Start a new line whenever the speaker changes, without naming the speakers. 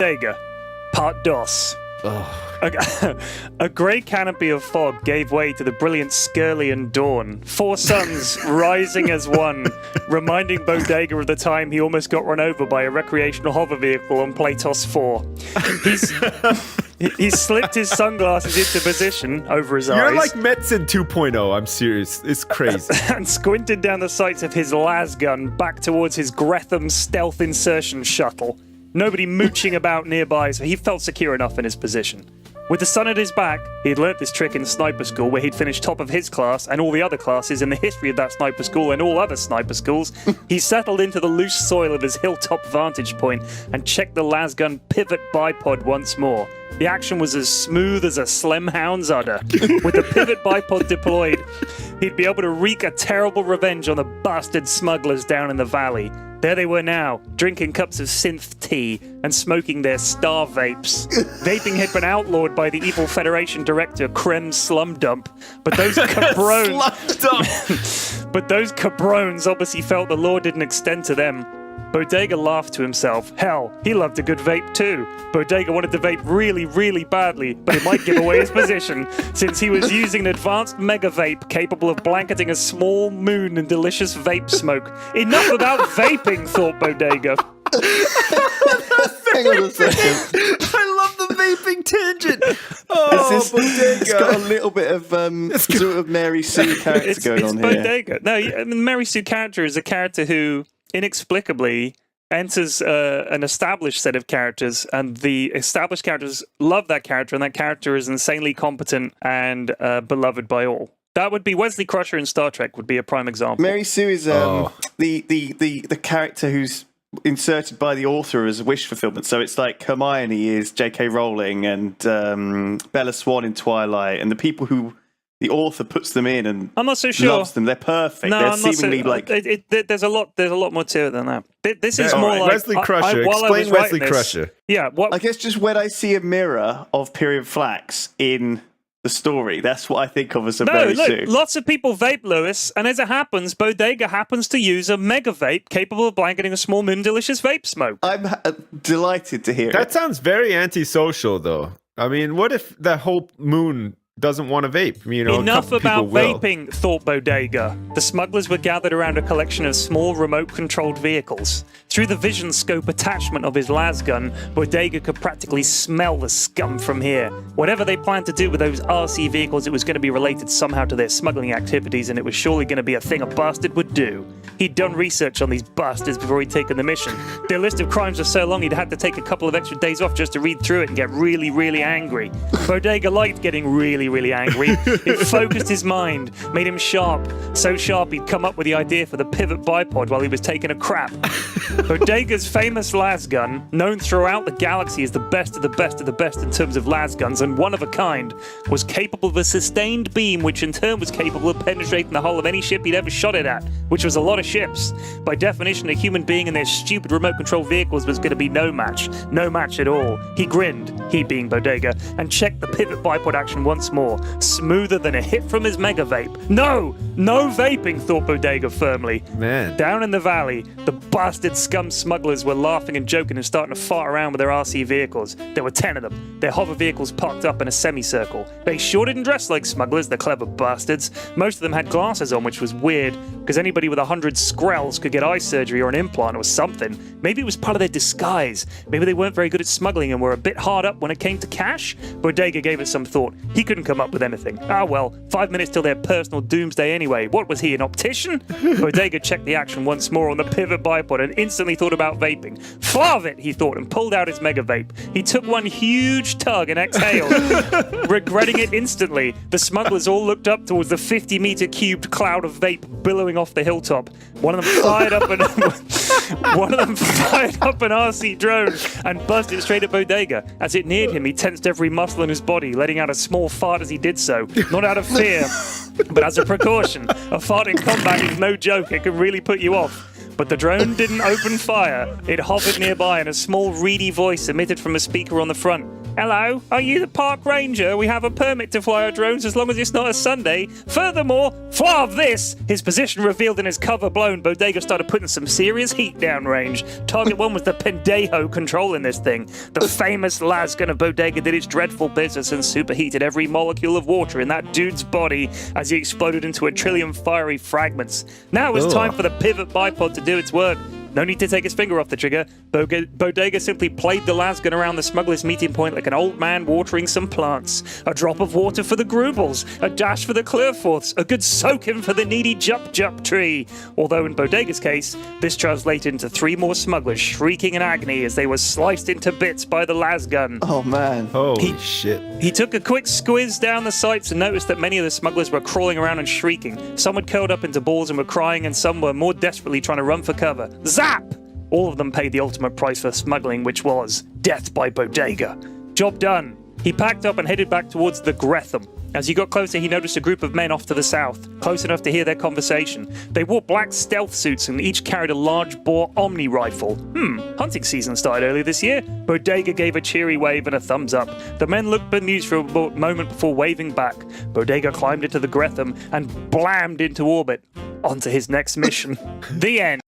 Bodega, part dos. A grey canopy of fog gave way to the brilliant Skirlian dawn. 4 suns rising as one, reminding Bodega of the time he almost got run over by a recreational hover vehicle on Platos 4. He slipped his sunglasses into position over his eyes.
You're like Metzen 2.0, I'm serious. It's crazy.
And squinted down the sights of his las gun back towards his Gretham stealth insertion shuttle. Nobody mooching about nearby, so he felt secure enough in his position. With the sun at his back, he had learnt this trick in sniper school where he'd finished top of his class and all the other classes in the history of that sniper school and all other sniper schools. He settled into the loose soil of his hilltop vantage point and checked the lasgun pivot bipod once more. The action was as smooth as a slim hound's udder. With the pivot bipod deployed, he'd be able to wreak a terrible revenge on the bastard smugglers down in the valley. There they were now, drinking cups of synth tea and smoking their star vapes. Vaping had been outlawed by the evil Federation director, Krem Slumdump, but those cabrones obviously felt the law didn't extend to them. Bodega laughed to himself. Hell, he loved a good vape too. Bodega wanted to vape really, really badly, but it might give away his position, since he was using an advanced mega vape capable of blanketing a small moon in delicious vape smoke. Enough about vaping, thought Bodega.
Hang on a second.
I love the vaping tangent.
Bodega. It's got a little bit of sort of Mary Sue character going on here.
It's Bodega. No, I mean, Mary Sue character is a character who inexplicably enters an established set of characters, and the established characters love that character, and that character is insanely competent and beloved by all. That would be Wesley Crusher in Star Trek would be a prime example.
Mary Sue is the character who's inserted by the author as a wish fulfillment. So it's like Hermione is J.K. Rowling and Bella Swan in Twilight, and the people who the author puts them in and
I'm not so sure.
Loves them. They're perfect.
No,
They're
I'm not
seemingly
so,
like
there's a lot more to it than that. This is more like
Wesley Crusher. Explain Wesley Crusher.
Yeah,
I guess just when I see a mirror of Pyrion Flax in the story, that's what I think of as a Mary Sue.
Lots of people vape, Lewis, and as it happens, Bodega happens to use a mega vape capable of blanketing a small moon delicious vape smoke.
I'm delighted to hear it.
That sounds very antisocial, though. I mean, what if the whole moon doesn't want to vape? You know,
enough about vaping, thought Bodega. The smugglers were gathered around a collection of small remote-controlled vehicles. Through the vision scope attachment of his lasgun, Bodega could practically smell the scum from here. Whatever they planned to do with those RC vehicles, it was going to be related somehow to their smuggling activities, and it was surely going to be a thing a bastard would do. He'd done research on these bastards before he'd taken the mission. Their list of crimes was so long he'd had to take a couple of extra days off just to read through it and get really, really angry. Bodega liked getting really angry. It focused his mind, made him sharp. So sharp he'd come up with the idea for the pivot bipod while he was taking a crap. Bodega's famous lasgun, known throughout the galaxy as the best of the best of the best in terms of lasguns and one of a kind, was capable of a sustained beam which in turn was capable of penetrating the hull of any ship he'd ever shot it at, which was a lot of ships. By definition, a human being in their stupid remote-control vehicles was going to be no match at all. He grinned, he being Bodega, and checked the pivot bipod action once more. Smoother than a hit from his mega vape. No vaping, thought Bodega firmly.
Man.
Down in the valley, the bastard scum smugglers were laughing and joking and starting to fart around with their RC vehicles. There were 10 of them, their hover vehicles parked up in a semicircle. They sure didn't dress like smugglers, the clever bastards. Most of them had glasses on, which was weird, because anybody with 100 skrells could get eye surgery or an implant or something. Maybe it was part of their disguise. Maybe they weren't very good at smuggling and were a bit hard up when it came to cash. Bodega gave it some thought. He couldn't come up with anything. Ah well, 5 minutes till their personal doomsday anyway. What was he, an optician? Bodega checked the action once more on the pivot bipod and instantly thought about vaping. Flav it, he thought, and pulled out his mega vape. He took one huge tug and exhaled, regretting it instantly. The smugglers all looked up towards the 50-meter cubed cloud of vape billowing off the hilltop. One of them fired up an RC drone and busted straight at Bodega. As it neared him, he tensed every muscle in his body, letting out a small fart as he did so. Not out of fear, but as a precaution. A fart in combat is no joke. It can really put you off. But the drone didn't open fire. It hovered nearby, and a small, reedy voice emitted from a speaker on the front. Hello, are you the park ranger? We have a permit to fly our drones as long as it's not a Sunday. Furthermore, flav this! His position revealed and his cover blown, Bodega started putting some serious heat downrange. Target 1 was the Pendejo controlling this thing. The famous lasgun of Bodega did its dreadful business and superheated every molecule of water in that dude's body as he exploded into a trillion fiery fragments. Now it was time for the pivot bipod to do its work. No need to take his finger off the trigger. Bodega simply played the lasgun around the smuggler's meeting point like an old man watering some plants. A drop of water for the Grubels, a dash for the Clearforths, a good soaking for the needy Jup tree. Although in Bodega's case, this translated into 3 more smugglers shrieking in agony as they were sliced into bits by the lasgun.
Oh, man.
Holy shit.
He took a quick squiz down the sights and noticed that many of the smugglers were crawling around and shrieking. Some had curled up into balls and were crying, and some were more desperately trying to run for cover. Zap! All of them paid the ultimate price for smuggling, which was death by Bodega. Job done. He packed up and headed back towards the Gretham. As he got closer, he noticed a group of men off to the south, close enough to hear their conversation. They wore black stealth suits and each carried a large-bore Omni rifle. Hunting season started early this year. Bodega gave a cheery wave and a thumbs up. The men looked bemused for a moment before waving back. Bodega climbed into the Gretham and blammed into orbit. Onto his next mission. The end.